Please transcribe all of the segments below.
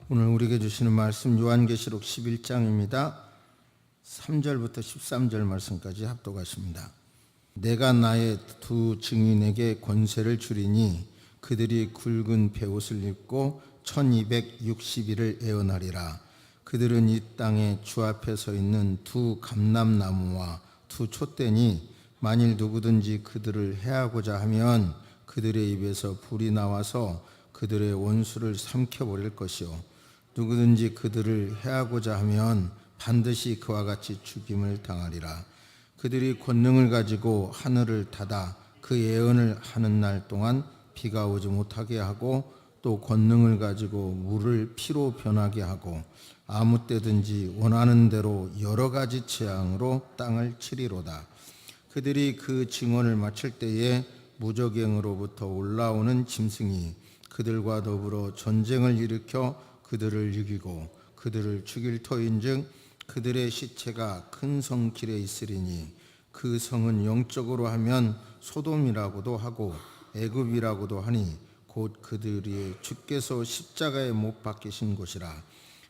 오늘 우리에게 주시는 말씀 요한계시록 11장입니다. 3절부터 13절 말씀까지 합독하십니다. 내가 나의 두 증인에게 권세를 주리니 그들이 굵은 베옷을 입고 1260일을 애원하리라. 그들은 이 땅에 주 앞에 서 있는 두 감람나무와 두 촛대니 만일 누구든지 그들을 해하고자 하면 그들의 입에서 불이 나와서 그들의 원수를 삼켜버릴 것이요 누구든지 그들을 해하고자 하면 반드시 그와 같이 죽임을 당하리라. 그들이 권능을 가지고 하늘을 닫아 그 예언을 하는 날 동안 비가 오지 못하게 하고 또 권능을 가지고 물을 피로 변하게 하고 아무 때든지 원하는 대로 여러 가지 재앙으로 땅을 치리로다. 그들이 그 증언을 마칠 때에 무저갱으로부터 올라오는 짐승이 그들과 더불어 전쟁을 일으켜 그들을 이기고 그들을 죽일 터인즉 그들의 시체가 큰 성 길에 있으리니 그 성은 영적으로 하면 소돔이라고도 하고 애굽이라고도 하니 곧 그들이 주께서 십자가에 못 박히신 곳이라.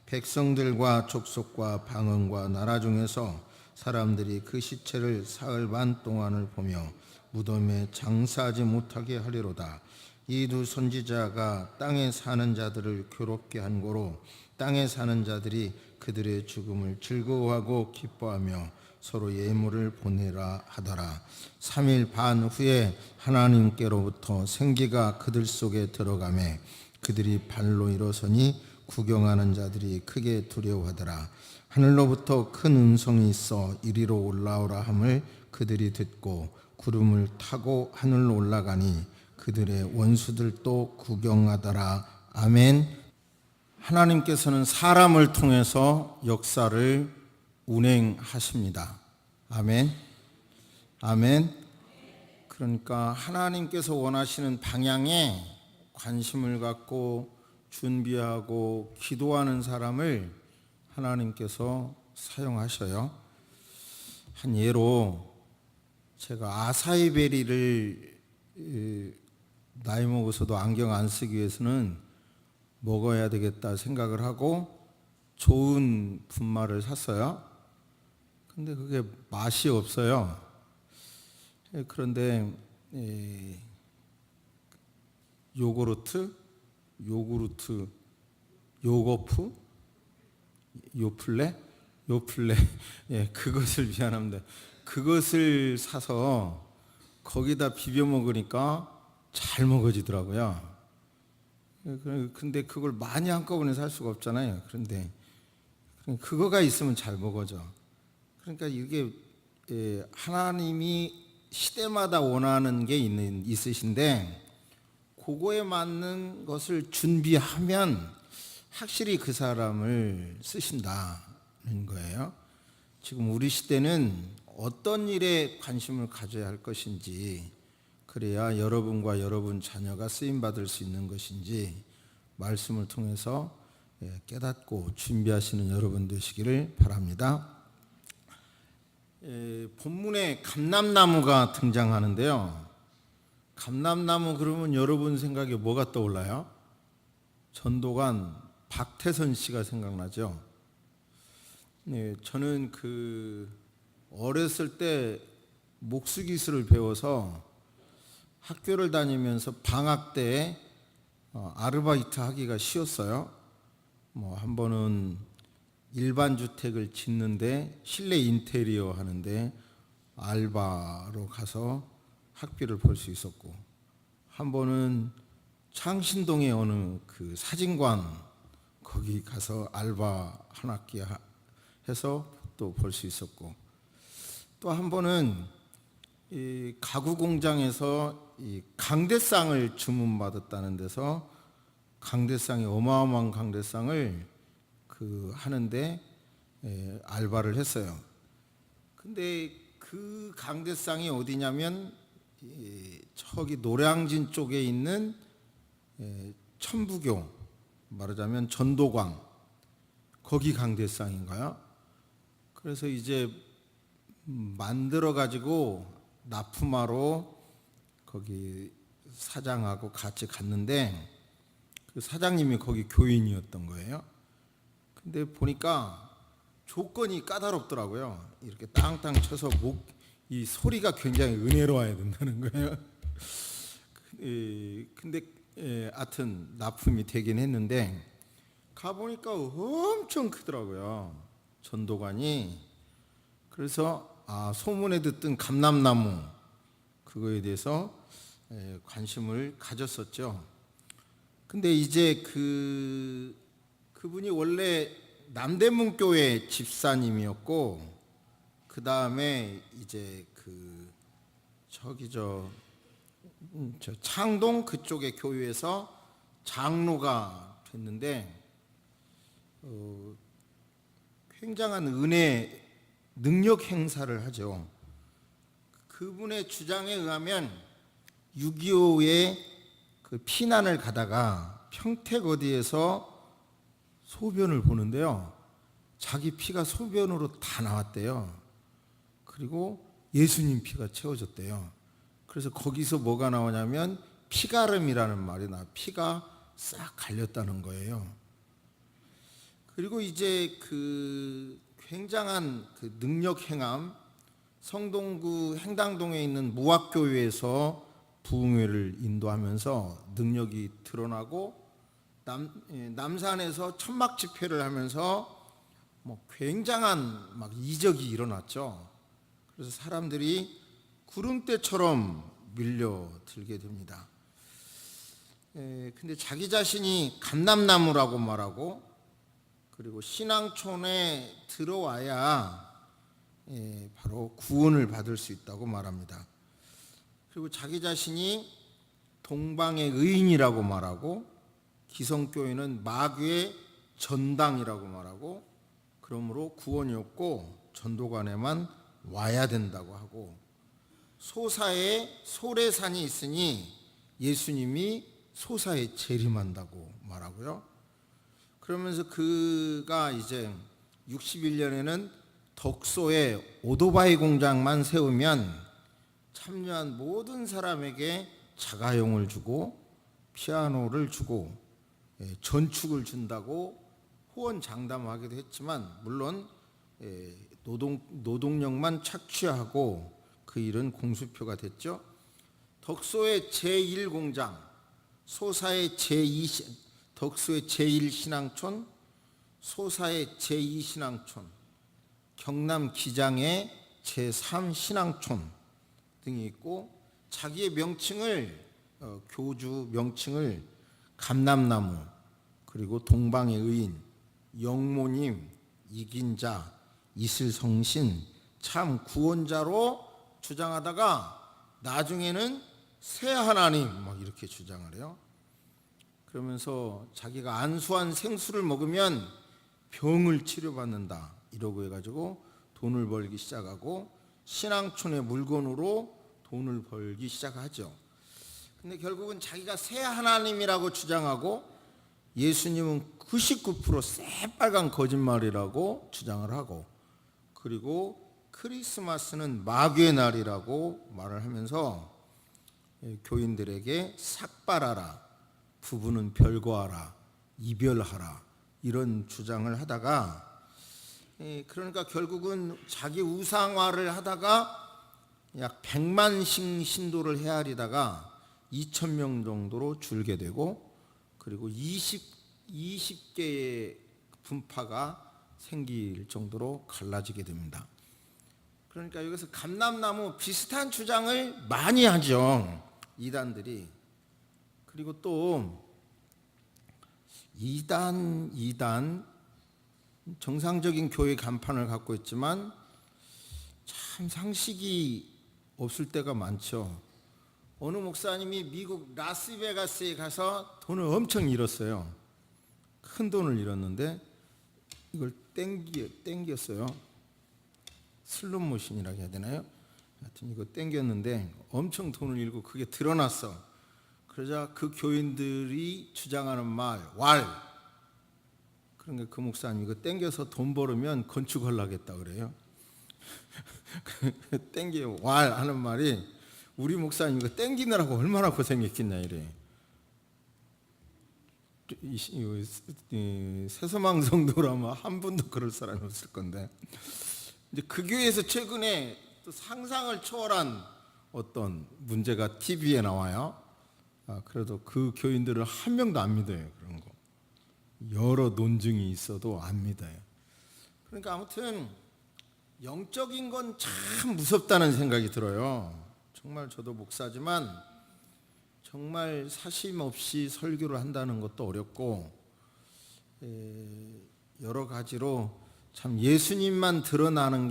백성들과 족속과 방언과 나라 중에서 사람들이 그 시체를 사흘 반 동안을 보며 무덤에 장사하지 못하게 하리로다. 이 두 선지자가 땅에 사는 자들을 괴롭게 한 고로 땅에 사는 자들이 그들의 죽음을 즐거워하고 기뻐하며 서로 예물을 보내라 하더라. 3일 반 후에 하나님께로부터 생기가 그들 속에 들어가매 그들이 발로 일어서니 구경하는 자들이 크게 두려워하더라. 하늘로부터 큰 음성이 있어 이리로 올라오라 함을 그들이 듣고 구름을 타고 하늘로 올라가니 그들의 원수들도 구경하더라. 아멘. 하나님께서는 사람을 통해서 역사를 운행하십니다. 아멘. 아멘. 그러니까 하나님께서 원하시는 방향에 관심을 갖고 준비하고 기도하는 사람을 하나님께서 사용하셔요. 한 예로 제가 아사이베리를 나이 먹어서도 안경 안 쓰기 위해서는 먹어야 되겠다 생각을 하고 좋은 분말을 샀어요. 근데 그게 맛이 없어요. 그런데 요거트, 요거프, 요플레, 그것을 미안합니다. 그것을 사서 거기다 비벼 먹으니까 잘 먹어지더라고요. 근데 그걸 많이 한꺼번에 살 수가 없잖아요. 그런데 그거가 있으면 잘 먹어져. 그러니까 이게 하나님이 시대마다 원하는 게 있으신데 그거에 맞는 것을 준비하면 확실히 그 사람을 쓰신다는 거예요. 지금 우리 시대는 어떤 일에 관심을 가져야 할 것인지, 그래야 여러분과 여러분 자녀가 쓰임받을 수 있는 것인지 말씀을 통해서 깨닫고 준비하시는 여러분 되시기를 바랍니다. 본문에 감람나무가 등장하는데요. 감람나무 그러면 여러분 생각에 뭐가 떠올라요? 전도관 박태선 씨가 생각나죠. 저는 어렸을 때 목수기술을 배워서 학교를 다니면서 방학 때 아르바이트 하기가 쉬웠어요. 한 번은 일반 주택을 짓는데 실내 인테리어 하는데 알바로 가서 학비를 벌 수 있었고, 한 번은 창신동에 어느 사진관 거기 가서 알바 한 학기 해서 또 벌 수 있었고, 또 한 번은 이 가구 공장에서 이 강대상을 주문받았다는 데서 강대상이 어마어마한 강대상을 하는데 알바를 했어요. 근데 그 강대상이 어디냐면 저기 노량진 쪽에 있는 천부교, 말하자면 전도광, 거기 강대상인가요? 그래서 이제 만들어 가지고 납품하러 거기 사장하고 같이 갔는데 그 사장님이 거기 교인이었던 거예요. 근데 보니까 조건이 까다롭더라고요. 이렇게 땅땅 쳐서 이 소리가 굉장히 은혜로워야 된다는 거예요. 근데 하여튼 납품이 되긴 했는데 가보니까 엄청 크더라고요. 전도관이. 그래서 소문에 듣던 감람나무 그거에 대해서 관심을 가졌었죠. 근데 이제 그분이 원래 남대문 교회 집사님이었고, 그 다음에 이제 저 창동 그쪽의 교회에서 장로가 됐는데 굉장한 은혜 능력 행사를 하죠. 그분의 주장에 의하면 6.25에 그 피난을 가다가 평택 어디에서 소변을 보는데요, 자기 피가 소변으로 다 나왔대요. 그리고 예수님 피가 채워졌대요. 그래서 거기서 뭐가 나오냐면 피가름이라는 말이 나와요. 피가 싹 갈렸다는 거예요. 그리고 이제 굉장한 능력 행함, 성동구 행당동에 있는 무학교회에서 부흥회를 인도하면서 능력이 드러나고, 남산에서 천막 집회를 하면서 굉장한 이적이 일어났죠. 그래서 사람들이 구름대처럼 밀려들게 됩니다. 근데 자기 자신이 감람나무라고 말하고, 그리고 신앙촌에 들어와야 바로 구원을 받을 수 있다고 말합니다. 그리고 자기 자신이 동방의 의인이라고 말하고, 기성교회는 마귀의 전당이라고 말하고, 그러므로 구원이 없고 전도관에만 와야 된다고 하고, 소사에 소래산이 있으니 예수님이 소사에 재림한다고 말하고요. 그러면서 그가 이제 61년에는 덕소에 오토바이 공장만 세우면 참여한 모든 사람에게 자가용을 주고 피아노를 주고 전축을 준다고 호언장담하기도 했지만, 물론 노동력만 착취하고 그 일은 공수표가 됐죠. 덕소의 제1공장, 소사의 덕소의 제1신앙촌, 소사의 제2신앙촌, 경남 기장의 제3신앙촌 등이 있고, 자기의 명칭을 교주 명칭을 감람나무, 그리고 동방의 의인, 영모님, 이긴 자, 이슬성신, 참 구원자로 주장하다가 나중에는 새 하나님 이렇게 주장을 해요. 그러면서 자기가 안수한 생수를 먹으면 병을 치료받는다 이러고 해가지고 돈을 벌기 시작하고, 신앙촌의 물건으로 돈을 벌기 시작하죠. 근데 결국은 자기가 새 하나님이라고 주장하고, 예수님은 99% 새빨간 거짓말이라고 주장을 하고, 그리고 크리스마스는 마귀의 날이라고 말을 하면서 교인들에게 삭발하라, 부부는 별거하라, 이별하라 이런 주장을 하다가, 그러니까 결국은 자기 우상화를 하다가 약 100만씩 신도를 헤아리다가 2,000명 정도로 줄게 되고, 그리고 20개의 분파가 생길 정도로 갈라지게 됩니다. 그러니까 여기서 감람나무 비슷한 주장을 많이 하죠, 이단들이. 그리고 또 이단 정상적인 교회 간판을 갖고 있지만 참 상식이 없을 때가 많죠. 어느 목사님이 미국 라스베가스에 가서 돈을 엄청 잃었어요. 큰 돈을 잃었는데 이걸 땡겼어요. 슬롯머신이라고 해야 되나요? 하여튼 이거 땡겼는데 엄청 돈을 잃고 그게 드러났어. 그러자 그 교인들이 주장하는 왈. 그러니까 그 목사님 이거 땡겨서 돈 벌으면 건축하려겠다 그래요. 땡겨 왈 하는 말이, 우리 목사님 이거 땡기느라고 얼마나 고생했겠냐 이래. 세서망 성도라면 한 분도 그럴 사람이 없을 건데, 이제 그 교회에서 최근에 또 상상을 초월한 어떤 문제가 TV에 나와요. 그래도 그 교인들을 한 명도 안 믿어요. 그런 거 여러 논증이 있어도 안 믿어요. 그러니까 아무튼 영적인 건 참 무섭다는 생각이 들어요. 정말 저도 목사지만 정말 사심 없이 설교를 한다는 것도 어렵고, 여러 가지로 참 예수님만 드러내는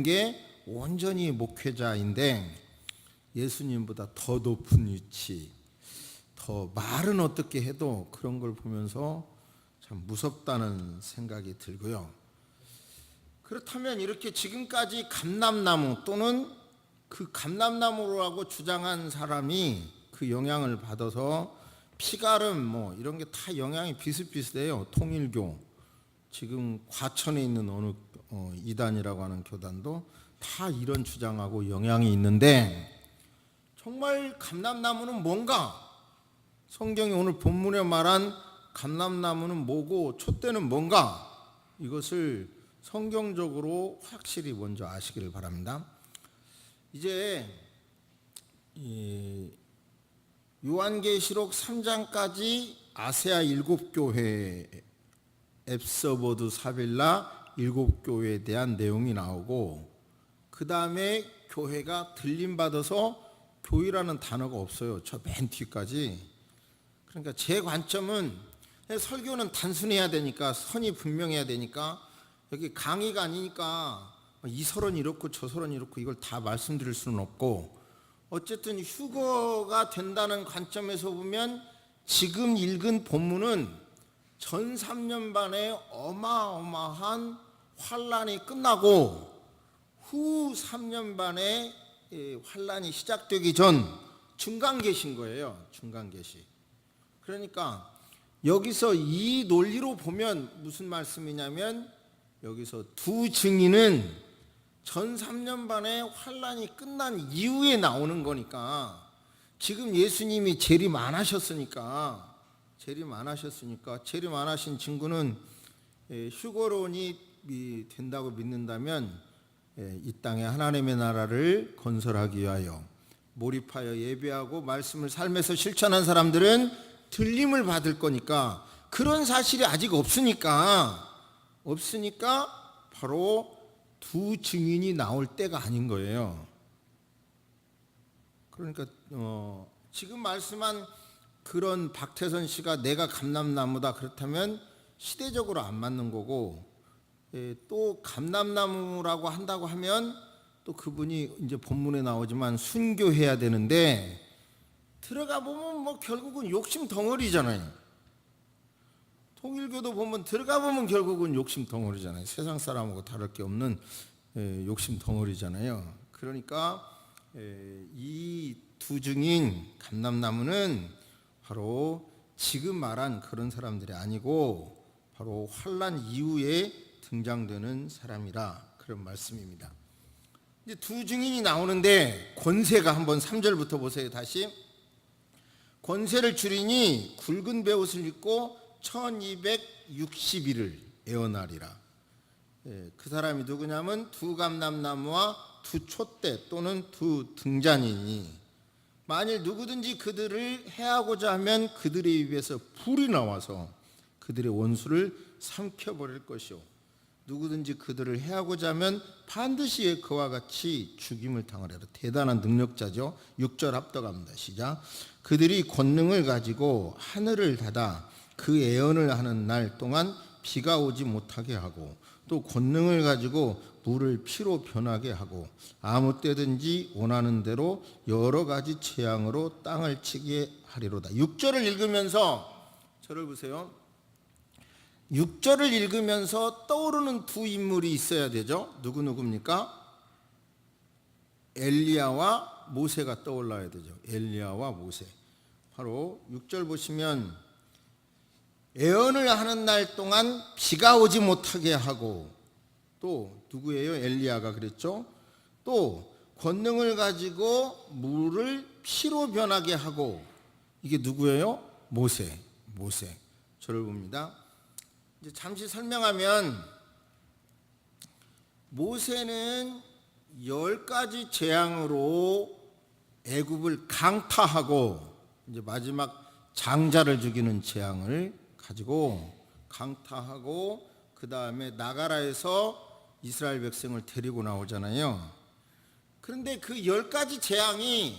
게 온전히 목회자인데, 예수님보다 더 높은 위치, 더 말은 어떻게 해도 그런 걸 보면서 참 무섭다는 생각이 들고요. 그렇다면 이렇게 지금까지 감람나무 또는 그 감람나무라고 주장한 사람이 그 영향을 받아서 피가름 뭐 이런 게 다 영향이 비슷비슷해요. 통일교, 지금 과천에 있는 어느 이단이라고 하는 교단도 다 이런 주장하고 영향이 있는데, 정말 감람나무는 뭔가? 성경이 오늘 본문에 말한 감람나무는 뭐고 촛대는 뭔가? 이것을 성경적으로 확실히 먼저 아시기를 바랍니다. 이제 요한계시록 3장까지 아세아 7교회, 앱서버드 사빌라 7교회에 대한 내용이 나오고, 그 다음에 교회가 들림받아서 교회라는 단어가 없어요. 저 맨 뒤까지. 그러니까 제 관점은 설교는 단순해야 되니까, 선이 분명해야 되니까, 여기 강의가 아니니까 이 설은 이렇고 저 설은 이렇고 이걸 다 말씀드릴 수는 없고, 어쨌든 휴거가 된다는 관점에서 보면 지금 읽은 본문은 전 3년반의 어마어마한 환란이 끝나고 후 3년반의 환란이 시작되기 전 중간 계신 거예요. 중간 계시. 그러니까 여기서 이 논리로 보면 무슨 말씀이냐면, 여기서 두 증인은 전 3년반의 환란이 끝난 이후에 나오는 거니까, 지금 예수님이 재림 안 하셨으니까, 재림 안 하신 증거는 휴거론이 된다고 믿는다면, 이 땅에 하나님의 나라를 건설하기 위하여 몰입하여 예배하고 말씀을 삶에서 실천한 사람들은 들림을 받을 거니까, 그런 사실이 아직 없으니까 바로 두 증인이 나올 때가 아닌 거예요. 그러니까 지금 말씀한 그런 박태선 씨가 내가 감람나무다 그렇다면 시대적으로 안 맞는 거고, 또 감람나무라고 한다고 하면 또 그분이 이제 본문에 나오지만 순교해야 되는데, 들어가 보면 뭐 결국은 욕심 덩어리잖아요. 통일교도 보면 들어가 보면 결국은 욕심 덩어리잖아요. 세상 사람하고 다를 게 없는 욕심 덩어리잖아요. 그러니까 이 두 증인 감람나무는 바로 지금 말한 그런 사람들이 아니고 바로 환란 이후에 등장되는 사람이라, 그런 말씀입니다. 이제 두 증인이 나오는데 권세가, 한번 3절부터 보세요. 다시. 권세를 주리니 굵은 베옷을 입고 1260일을 애원하리라. 그 사람이 누구냐면 두 감람나무와 두 촛대 또는 두 등잔이니, 만일 누구든지 그들을 해하고자 하면 그들의 입에서 불이 나와서 그들의 원수를 삼켜버릴 것이요, 누구든지 그들을 해하고자 하면 반드시 그와 같이 죽임을 당하리라. 대단한 능력자죠. 6절 합독합니다. 시작. 그들이 권능을 가지고 하늘을 닫아 그 애언을 하는 날 동안 비가 오지 못하게 하고, 또 권능을 가지고 물을 피로 변하게 하고, 아무 때든지 원하는 대로 여러 가지 재앙으로 땅을 치게 하리로다. 6절을 읽으면서 저를 보세요. 6절을 읽으면서 떠오르는 두 인물이 있어야 되죠. 누구입니까? 엘리야와 모세가 떠올라야 되죠. 엘리야와 모세. 바로 6절 보시면 애언을 하는 날 동안 비가 오지 못하게 하고, 또 누구예요? 엘리야가 그랬죠. 또 권능을 가지고 물을 피로 변하게 하고, 이게 누구예요? 모세. 모세. 저를 봅니다. 이제 잠시 설명하면 모세는 10가지 재앙으로 애굽을 강타하고 이제 마지막 장자를 죽이는 재앙을 가지고 강타하고 그 다음에 나가라에서 이스라엘 백성을 데리고 나오잖아요. 그런데 그 10가지 재앙이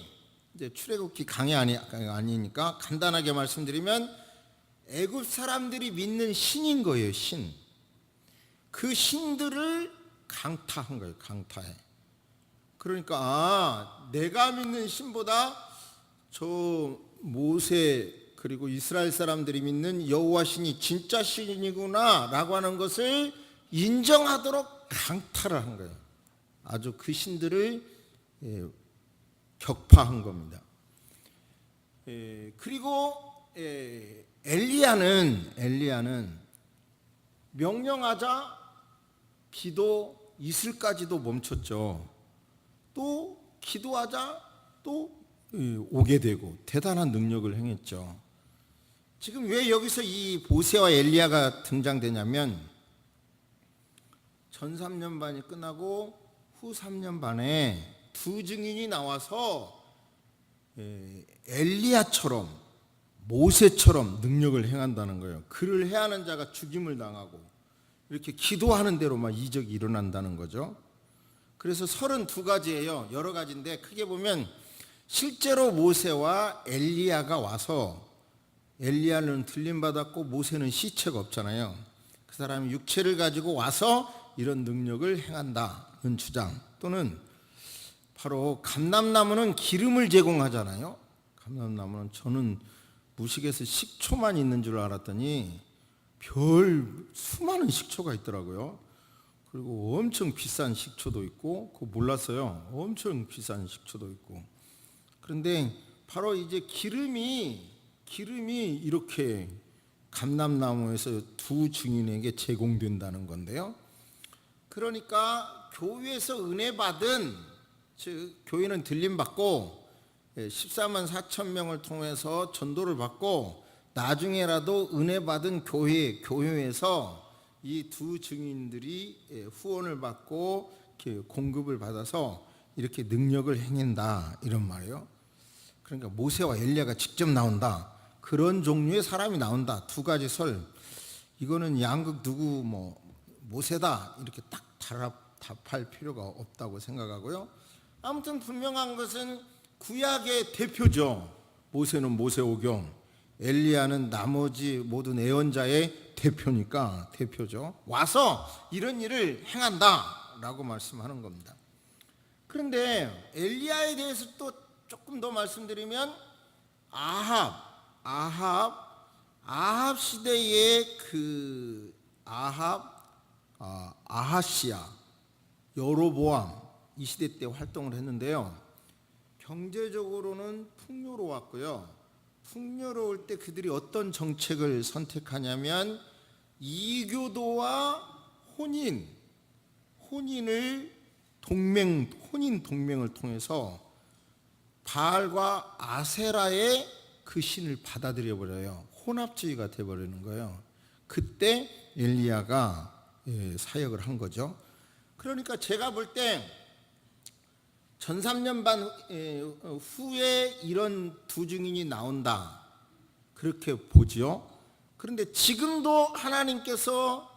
이제 출애굽기 강의 아니니까 간단하게 말씀드리면 애굽 사람들이 믿는 신인 거예요. 신. 그 신들을 강타한 거예요. 강타해. 그러니까 내가 믿는 신보다 저 모세 그리고 이스라엘 사람들이 믿는 여호와 신이 진짜 신이구나 라고 하는 것을 인정하도록 강타를 한 거예요. 아주 그 신들을 격파한 겁니다. 그리고 엘리야는 명령하자 비도 이슬까지도 멈췄죠. 또 기도하자 또 오게 되고 대단한 능력을 행했죠. 지금 왜 여기서 이 모세와 엘리야가 등장되냐면 전 3년 반이 끝나고 후 3년 반에 두 증인이 나와서 엘리야처럼 모세처럼 능력을 행한다는 거예요. 그를 해하는 자가 죽임을 당하고 이렇게 기도하는 대로 막 이적이 일어난다는 거죠. 그래서 32가지예요. 여러 가지인데 크게 보면 실제로 모세와 엘리야가 와서 엘리야는 들림받았고 모세는 시체가 없잖아요. 그 사람이 육체를 가지고 와서 이런 능력을 행한다는 주장, 또는 바로 감람나무는 기름을 제공하잖아요. 감람나무는 저는 무식에서 식초만 있는 줄 알았더니 별 수많은 식초가 있더라고요. 그리고 엄청 비싼 식초도 있고, 그거 몰랐어요. 엄청 비싼 식초도 있고. 그런데 바로 이제 기름이 이렇게 감람나무에서 두 증인에게 제공된다는 건데요. 그러니까 교회에서 은혜 받은, 즉 교회는 들림 받고 14만 4천 명을 통해서 전도를 받고 나중에라도 은혜 받은 교회에서 이 두 증인들이 후원을 받고 공급을 받아서 이렇게 능력을 행한다, 이런 말이에요. 그러니까 모세와 엘리야가 직접 나온다, 그런 종류의 사람이 나온다. 두 가지 설. 이거는 양극 누구 모세다 이렇게 딱 답할 필요가 없다고 생각하고요. 아무튼 분명한 것은 구약의 대표죠. 모세는 모세오경, 엘리야는 나머지 모든 예언자의 대표죠. 와서 이런 일을 행한다라고 말씀하는 겁니다. 그런데 엘리야에 대해서 또 조금 더 말씀드리면 아합 시대의 그 아하시야, 여로보암, 이 시대 때 활동을 했는데요. 경제적으로는 풍요로웠고요. 풍요로울 때 그들이 어떤 정책을 선택하냐면 이교도와 혼인 동맹을 통해서 바알과 아세라의 그 신을 받아들여 버려요. 혼합주의가 돼 버리는 거예요. 그때 엘리야가 사역을 한 거죠. 그러니까 제가 볼 때 전 3년 반 후에 이런 두 증인이 나온다, 그렇게 보죠. 그런데 지금도 하나님께서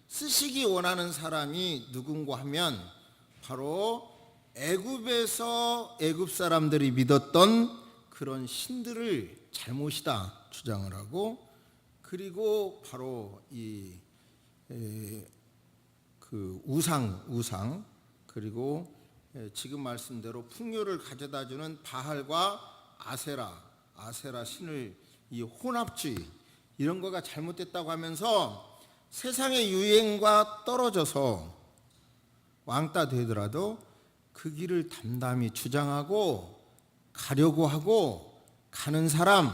쓰시기 원하는 사람이 누군가 하면 바로 애굽에서 애굽 사람들이 믿었던 그런 신들을 잘못이다 주장을 하고, 그리고 바로 그 우상, 그리고 지금 말씀대로 풍요를 가져다주는 바알과 아세라 신을 이 혼합주의, 이런 거가 잘못됐다고 하면서 세상의 유행과 떨어져서 왕따 되더라도 그 길을 담담히 주장하고 가려고 하고 가는 사람,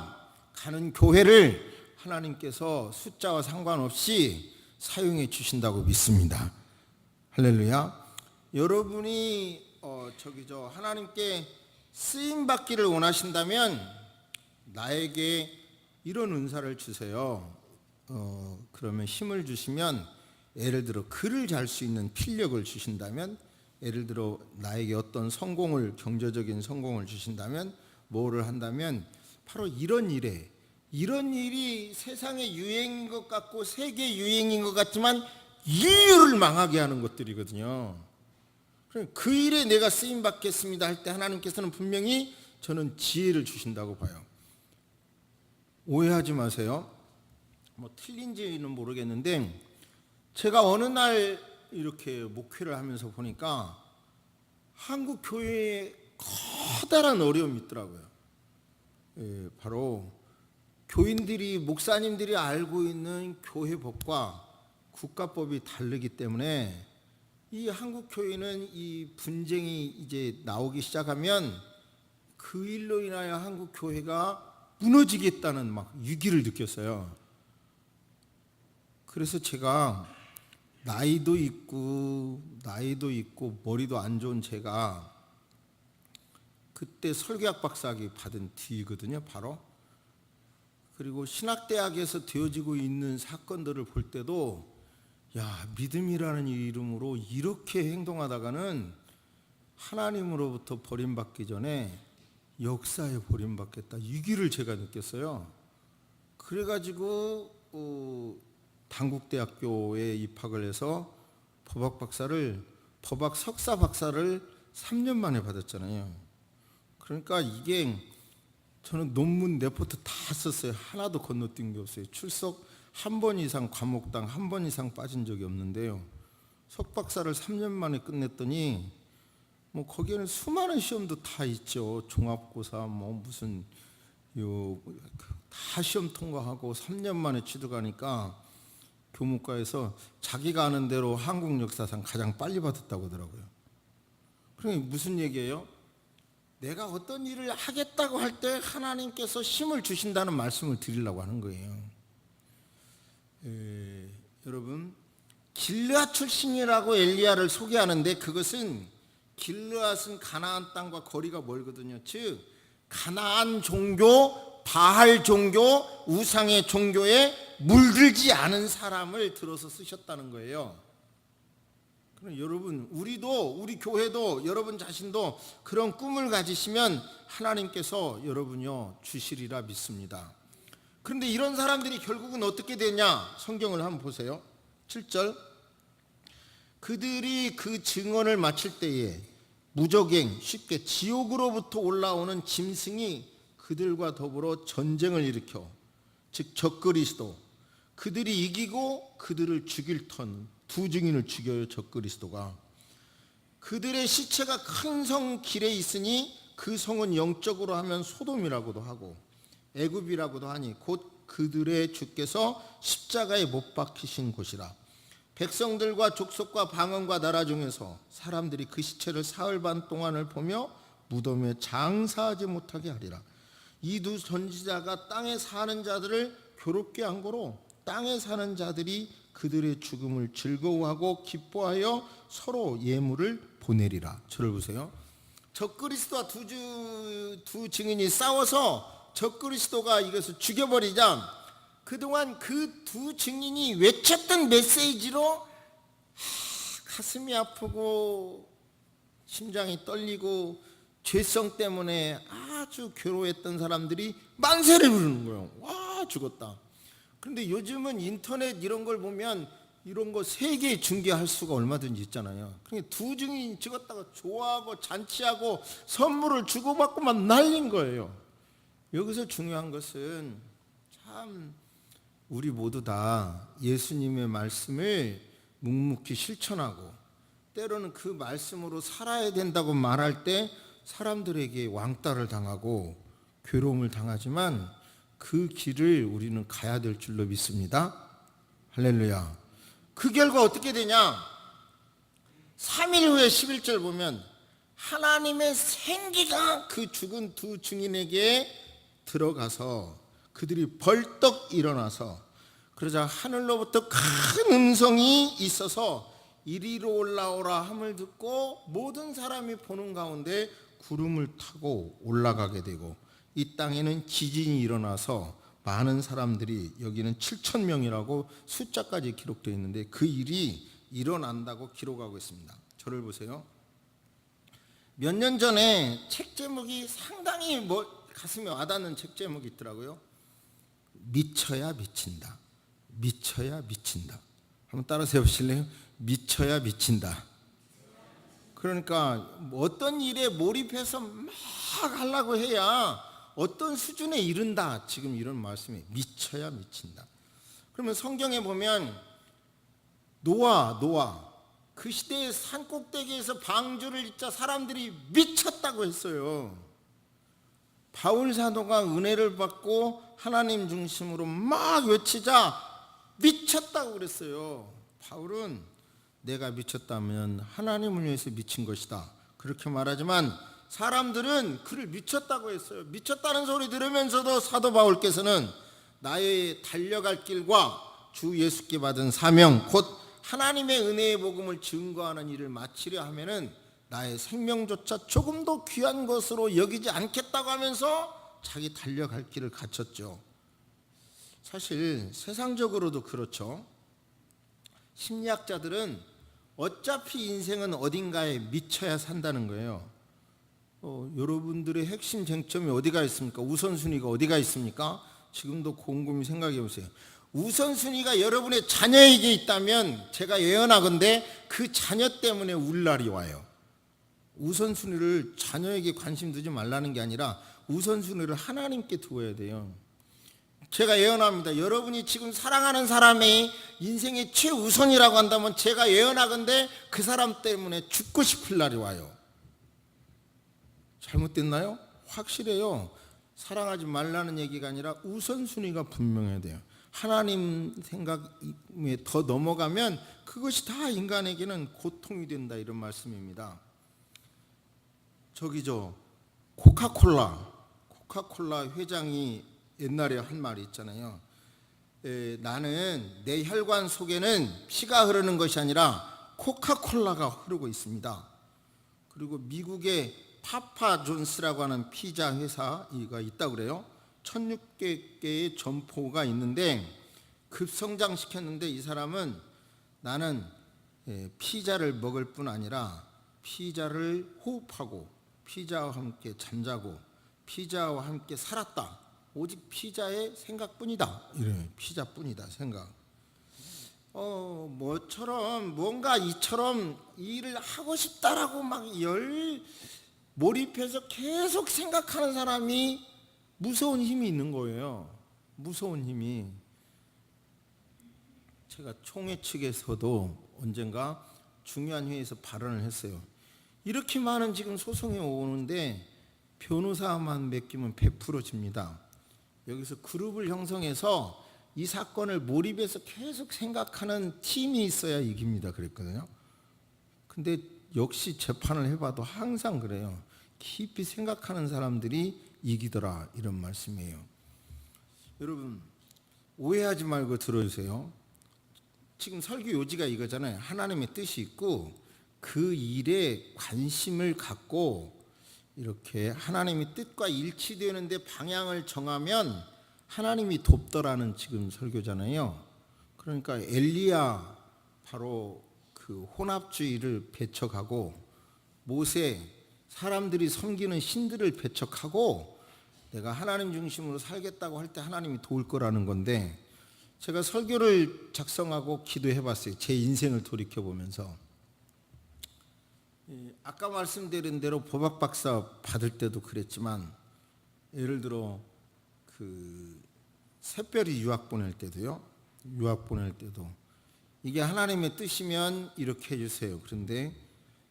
가는 교회를 하나님께서 숫자와 상관없이 사용해 주신다고 믿습니다. 할렐루야. 여러분이 하나님께 쓰임 받기를 원하신다면 나에게 이런 은사를 주세요. 그러면 힘을 주시면, 예를 들어 글을 잘 수 있는 필력을 주신다면, 예를 들어 나에게 어떤 성공을, 경제적인 성공을 주신다면, 뭐를 한다면 바로 이런 일이 세상의 유행인 것 같고 세계 유행인 것 같지만 인류를 망하게 하는 것들이거든요. 그 일에 내가 쓰임 받겠습니다 할 때 하나님께서는 분명히 저는 지혜를 주신다고 봐요. 오해하지 마세요. 뭐 틀린지는 모르겠는데, 제가 어느 날 이렇게 목회를 하면서 보니까 한국 교회에 커다란 어려움이 있더라고요. 바로 교인들이, 목사님들이 알고 있는 교회법과 국가법이 다르기 때문에 이 한국 교회는 이 분쟁이 이제 나오기 시작하면 그 일로 인하여 한국 교회가 무너지겠다는 막 위기를 느꼈어요. 그래서 제가 나이도 있고 머리도 안 좋은 제가 그때 설교학 박사학위 받은 뒤거든요, 바로. 그리고 신학대학에서 되어지고 있는 사건들을 볼 때도, 야, 믿음이라는 이름으로 이렇게 행동하다가는 하나님으로부터 버림받기 전에 역사에 버림받겠다, 위기를 제가 느꼈어요. 그래가지고 단국대학교에 입학을 해서 법학 석사 박사를 3년 만에 받았잖아요. 그러니까 이게, 저는 논문 레포트 다 썼어요. 하나도 건너뛴 게 없어요. 출석 한 번 이상, 과목당 한 번 이상 빠진 적이 없는데요. 석박사를 3년 만에 끝냈더니 뭐 거기에는 수많은 시험도 다 있죠. 종합고사 뭐 무슨 다 시험 통과하고 3년 만에 취득하니까 교무과에서 자기가 아는 대로 한국 역사상 가장 빨리 받았다고 하더라고요. 그러니까 무슨 얘기예요? 내가 어떤 일을 하겠다고 할 때 하나님께서 힘을 주신다는 말씀을 드리려고 하는 거예요. 여러분, 길르앗 출신이라고 엘리야를 소개하는데, 그것은 길르앗은 가나안 땅과 거리가 멀거든요. 즉 가나안 종교, 바알 종교, 우상의 종교에 물들지 않은 사람을 들어서 쓰셨다는 거예요. 그럼 여러분, 우리 교회도, 여러분 자신도 그런 꿈을 가지시면 하나님께서 여러분요 주시리라 믿습니다. 그런데 이런 사람들이 결국은 어떻게 되냐? 성경을 한번 보세요. 7절, 그들이 그 증언을 마칠 때에 무적행, 쉽게 지옥으로부터 올라오는 짐승이 그들과 더불어 전쟁을 일으켜, 즉 적그리스도, 그들이 이기고 그들을 죽일 턴, 두 증인을 죽여요. 적그리스도가. 그들의 시체가 큰 성 길에 있으니 그 성은 영적으로 하면 소돔이라고도 하고 애굽이라고도 하니 곧 그들의 주께서 십자가에 못 박히신 곳이라. 백성들과 족속과 방언과 나라 중에서 사람들이 그 시체를 사흘 반 동안을 보며 무덤에 장사하지 못하게 하리라. 이 두 선지자가 땅에 사는 자들을 괴롭게 한 거로 땅에 사는 자들이 그들의 죽음을 즐거워하고 기뻐하여 서로 예물을 보내리라. 저를 보세요. 적그리스도와 두 증인이 싸워서 적그리스도가 이것을 죽여버리자, 그동안 그 두 증인이 외쳤던 메시지로 가슴이 아프고 심장이 떨리고 죄성 때문에 아주 괴로워했던 사람들이 만세를 부르는 거예요. 와, 죽었다. 그런데 요즘은 인터넷 이런 걸 보면 이런 거 세계 중계할 수가 얼마든지 있잖아요. 그러니까 두 증인이 찍었다가 좋아하고 잔치하고 선물을 주고받고만 난린 거예요. 여기서 중요한 것은 참 우리 모두 다 예수님의 말씀을 묵묵히 실천하고 때로는 그 말씀으로 살아야 된다고 말할 때 사람들에게 왕따를 당하고 괴로움을 당하지만 그 길을 우리는 가야 될 줄로 믿습니다. 할렐루야. 그 결과 어떻게 되냐? 3일 후에 11절 보면 하나님의 생기가 그 죽은 두 증인에게 들어가서 그들이 벌떡 일어나서, 그러자 하늘로부터 큰 음성이 있어서 이리로 올라오라 함을 듣고 모든 사람이 보는 가운데 구름을 타고 올라가게 되고 이 땅에는 지진이 일어나서 많은 사람들이, 여기는 7천 명이라고 숫자까지 기록되어 있는데 그 일이 일어난다고 기록하고 있습니다. 저를 보세요. 몇 년 전에 책 제목이 상당히 가슴에 와닿는 책 제목이 있더라고요. 미쳐야 미친다. 미쳐야 미친다. 한번 따라서 해보실래요? 미쳐야 미친다. 그러니까 어떤 일에 몰입해서 막 하려고 해야 어떤 수준에 이른다. 지금 이런 말씀이 미쳐야 미친다. 그러면 성경에 보면 노아 그 시대의 산꼭대기에서 방주를 잇자 사람들이 미쳤다고 했어요. 바울 사도가 은혜를 받고 하나님 중심으로 막 외치자 미쳤다고 그랬어요. 바울은 내가 미쳤다면 하나님을 위해서 미친 것이다 그렇게 말하지만 사람들은 그를 미쳤다고 했어요. 미쳤다는 소리 들으면서도 사도 바울께서는 나의 달려갈 길과 주 예수께 받은 사명 곧 하나님의 은혜의 복음을 증거하는 일을 마치려 하면은 나의 생명조차 조금 더 귀한 것으로 여기지 않겠다고 하면서 자기 달려갈 길을 갖췄죠. 사실 세상적으로도 그렇죠. 심리학자들은 어차피 인생은 어딘가에 미쳐야 산다는 거예요. 여러분들의 핵심 쟁점이 어디가 있습니까? 우선순위가 어디가 있습니까? 지금도 곰곰이 생각해 보세요. 우선순위가 여러분의 자녀에게 있다면 제가 예언하건대 그 자녀 때문에 울 날이 와요. 우선순위를 자녀에게 관심 두지 말라는 게 아니라 우선순위를 하나님께 두어야 돼요. 제가 예언합니다. 여러분이 지금 사랑하는 사람이 인생의 최우선이라고 한다면 제가 예언하건대 그 사람 때문에 죽고 싶을 날이 와요. 잘못됐나요? 확실해요. 사랑하지 말라는 얘기가 아니라 우선순위가 분명해야 돼요. 하나님 생각에 더 넘어가면 그것이 다 인간에게는 고통이 된다 이런 말씀입니다. 코카콜라 회장이 옛날에 한 말이 있잖아요. 나는 내 혈관 속에는 피가 흐르는 것이 아니라 코카콜라가 흐르고 있습니다. 그리고 미국의 파파존스라고 하는 피자 회사가 있다고 그래요. 1600개의 점포가 있는데 급성장시켰는데 이 사람은 나는 피자를 먹을 뿐 아니라 피자를 호흡하고 피자와 함께 잠자고 피자와 함께 살았다. 오직 피자의 생각뿐이다. 이래 피자뿐이다 생각. 뭔가 이처럼 일을 하고 싶다라고 막 몰입해서 계속 생각하는 사람이 무서운 힘이 있는 거예요. 무서운 힘이. 제가 총회 측에서도 언젠가 중요한 회의에서 발언을 했어요. 이렇게 많은 지금 소송이 오는데 변호사만 맡기면 100% 집니다. 여기서 그룹을 형성해서 이 사건을 몰입해서 계속 생각하는 팀이 있어야 이깁니다 그랬거든요. 근데 역시 재판을 해봐도 항상 그래요. 깊이 생각하는 사람들이 이기더라 이런 말씀이에요. 여러분 오해하지 말고 들어주세요. 지금 설교 요지가 이거잖아요. 하나님의 뜻이 있고 그 일에 관심을 갖고 이렇게 하나님의 뜻과 일치되는데 방향을 정하면 하나님이 돕더라는 지금 설교잖아요. 그러니까 엘리야 바로 그 혼합주의를 배척하고 모세 사람들이 섬기는 신들을 배척하고 내가 하나님 중심으로 살겠다고 할 때 하나님이 도울 거라는 건데 제가 설교를 작성하고 기도해 봤어요. 제 인생을 돌이켜보면서 아까 말씀드린 대로 법학 박사 받을 때도 그랬지만 예를 들어 그 새별이 유학 보낼 때도 이게 하나님의 뜻이면 이렇게 해주세요. 그런데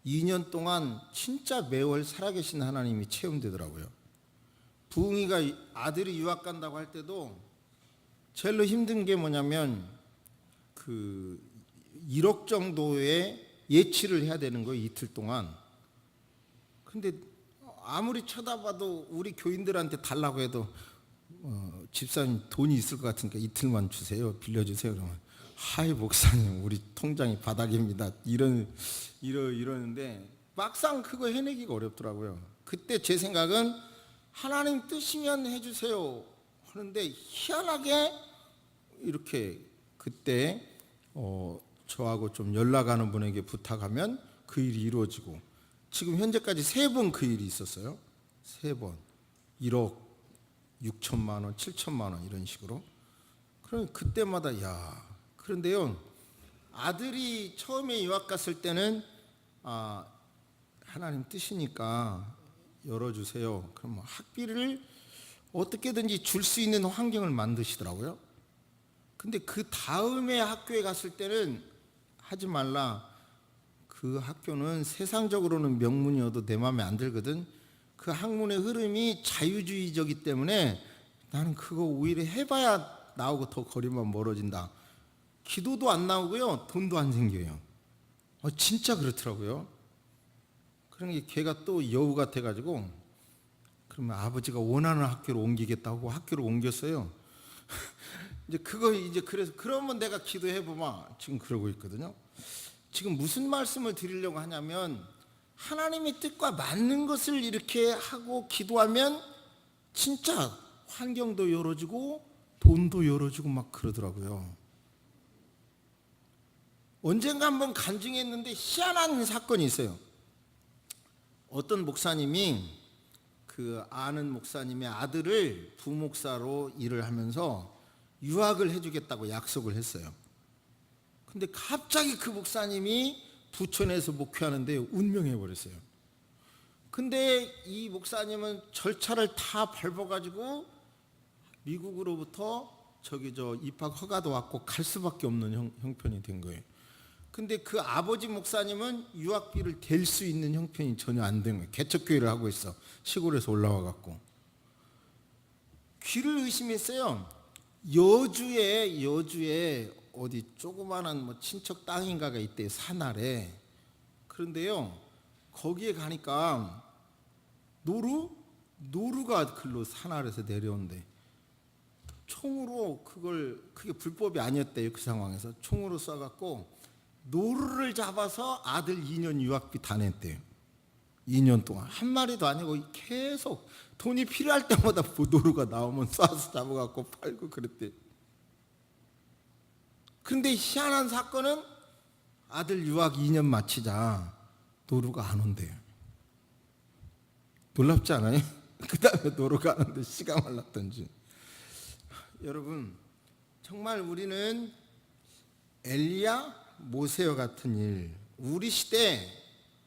2년 동안 진짜 매월 살아계신 하나님이 체험되더라고요. 부흥이가 아들이 유학 간다고 할 때도 제일로 힘든 게 뭐냐면 그 1억 정도의 예치를 해야 되는 거예요. 이틀 동안. 근데 아무리 쳐다봐도 우리 교인들한테 달라고 해도 집사님 돈이 있을 것 같으니까 이틀만 주세요. 빌려주세요. 그러면 하이 목사님 우리 통장이 바닥입니다. 이러는데 막상 그거 해내기가 어렵더라고요. 그때 제 생각은 하나님 뜻이면 해주세요 하는데 희한하게 이렇게 그때 저하고 좀 연락하는 분에게 부탁하면 그 일이 이루어지고, 지금 현재까지 3번 그 일이 있었어요. 3번 1억 6천만 원, 7천만 원 이런 식으로. 그럼 그때마다 그런데요, 아들이 처음에 유학 갔을 때는 하나님 뜻이니까 열어주세요. 그럼 학비를 어떻게든지 줄 수 있는 환경을 만드시더라고요. 근데 그 다음에 학교에 갔을 때는 하지 말라. 그 학교는 세상적으로는 명문이어도 내 마음에 안 들거든. 그 학문의 흐름이 자유주의적이기 때문에 나는 그거 오히려 해봐야 나오고 더 거리만 멀어진다. 기도도 안 나오고요, 돈도 안 생겨요. 진짜 그렇더라고요. 그러니까 걔가 또 여우 같아가지고, 그러면 아버지가 원하는 학교로 옮기겠다고 학교를 옮겼어요. 그래서 그러면 내가 기도해보마 지금 그러고 있거든요. 지금 무슨 말씀을 드리려고 하냐면, 하나님의 뜻과 맞는 것을 이렇게 하고 기도하면 진짜 환경도 열어지고 돈도 열어지고 막 그러더라고요. 언젠가 한번 간증했는데 희한한 사건이 있어요. 어떤 목사님이 그 아는 목사님의 아들을 부목사로 일을 하면서 유학을 해주겠다고 약속을 했어요. 근데 갑자기 그 목사님이 부천에서 목회하는데 운명해 버렸어요. 근데 이 목사님은 절차를 다 밟아가지고 미국으로부터 입학 허가도 왔고 갈 수밖에 없는 형편이 된 거예요. 근데 그 아버지 목사님은 유학비를 댈 수 있는 형편이 전혀 안 된 거예요. 개척교회를 하고 있어. 시골에서 올라와 갖고. 귀를 의심했어요. 여주에 어디 조그마한 친척 땅인가가 있대요, 산 아래. 그런데요, 거기에 가니까 노루가 글로 산 아래에서 내려온대. 총으로 그게 불법이 아니었대요. 그 상황에서 총으로 쏴갖고 노루를 잡아서 아들 2년 유학비 다 냈대요. 2년 동안 한 마리도 아니고 계속 돈이 필요할 때마다 노루가 나오면 쏴서 잡아갖고 팔고 그랬대요. 그런데 희한한 사건은 아들 유학 2년 마치자 노루가 안 온대요. 놀랍지 않아요? 그 다음에 노루가 안 오는데 씨가 말랐던지. 여러분, 정말 우리는 엘리야, 모세와 같은 일,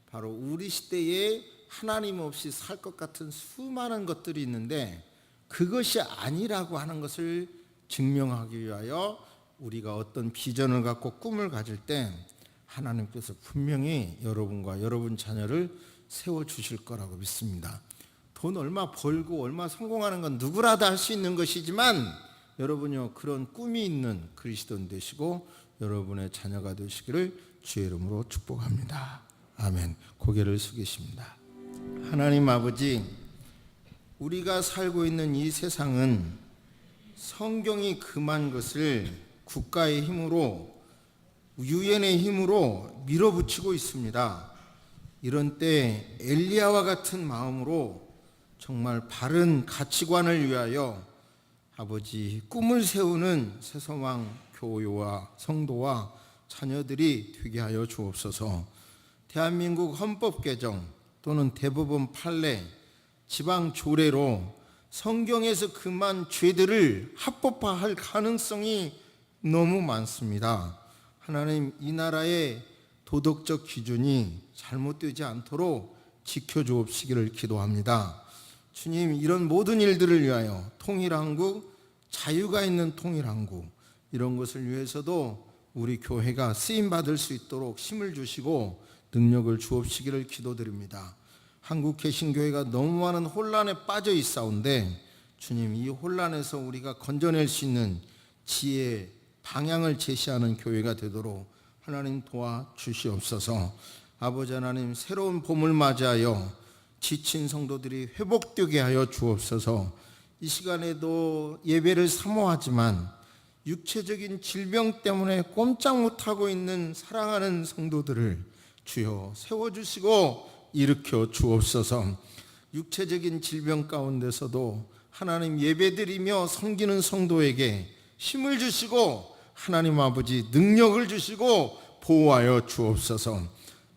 바로 우리 시대에 하나님 없이 살 것 같은 수많은 것들이 있는데, 그것이 아니라고 하는 것을 증명하기 위하여 우리가 어떤 비전을 갖고 꿈을 가질 때 하나님께서 분명히 여러분과 여러분 자녀를 세워주실 거라고 믿습니다. 돈 얼마 벌고 얼마 성공하는 건 누구라도 할 수 있는 것이지만, 여러분요, 그런 꿈이 있는 그리스도인 되시고 여러분의 자녀가 되시기를 주의 이름으로 축복합니다. 아멘. 고개를 숙이십니다. 하나님 아버지, 우리가 살고 있는 이 세상은 성경이 금한 것을 국가의 힘으로, 유엔의 힘으로 밀어붙이고 있습니다. 이런 때 엘리야와 같은 마음으로 정말 바른 가치관을 위하여 아버지 꿈을 세우는 새소망 교회와 성도와 자녀들이 되게 하여 주옵소서. 대한민국 헌법 개정 또는 대법원 판례, 지방 조례로 성경에서 금한 죄들을 합법화할 가능성이 너무 많습니다. 하나님, 이 나라의 도덕적 기준이 잘못되지 않도록 지켜주옵시기를 기도합니다. 주님, 이런 모든 일들을 위하여 통일한국, 자유가 있는 통일한국, 이런 것을 위해서도 우리 교회가 쓰임받을 수 있도록 힘을 주시고 능력을 주옵시기를 기도드립니다. 한국 개신교회가 너무 많은 혼란에 빠져 있사온데, 주님, 이 혼란에서 우리가 건져낼 수 있는 지혜, 방향을 제시하는 교회가 되도록 하나님 도와주시옵소서. 아버지 하나님, 새로운 봄을 맞이하여 지친 성도들이 회복되게 하여 주옵소서. 이 시간에도 예배를 사모하지만 육체적인 질병 때문에 꼼짝 못하고 있는 사랑하는 성도들을 주여 세워주시고 일으켜 주옵소서. 육체적인 질병 가운데서도 하나님 예배드리며 섬기는 성도에게 힘을 주시고 하나님 아버지 능력을 주시고 보호하여 주옵소서.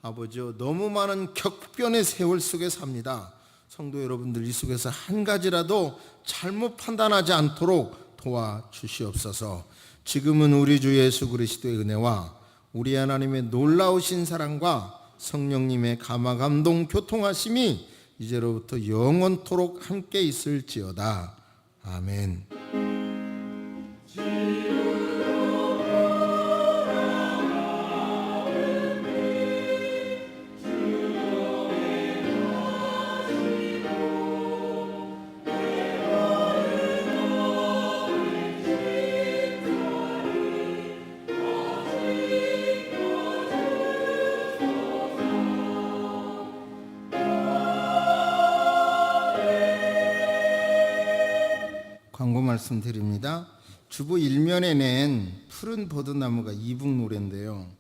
아버지여, 너무 많은 격변의 세월 속에 삽니다. 성도 여러분들, 이 속에서 한 가지라도 잘못 판단하지 않도록 도와주시옵소서. 지금은 우리 주 예수 그리스도의 은혜와 우리 하나님의 놀라우신 사랑과 성령님의 감화감동 교통하심이 이제로부터 영원토록 함께 있을지어다. 아멘. 광고 말씀드립니다. 주보 일면에 낸 푸른 버드나무가 이북 노래인데요.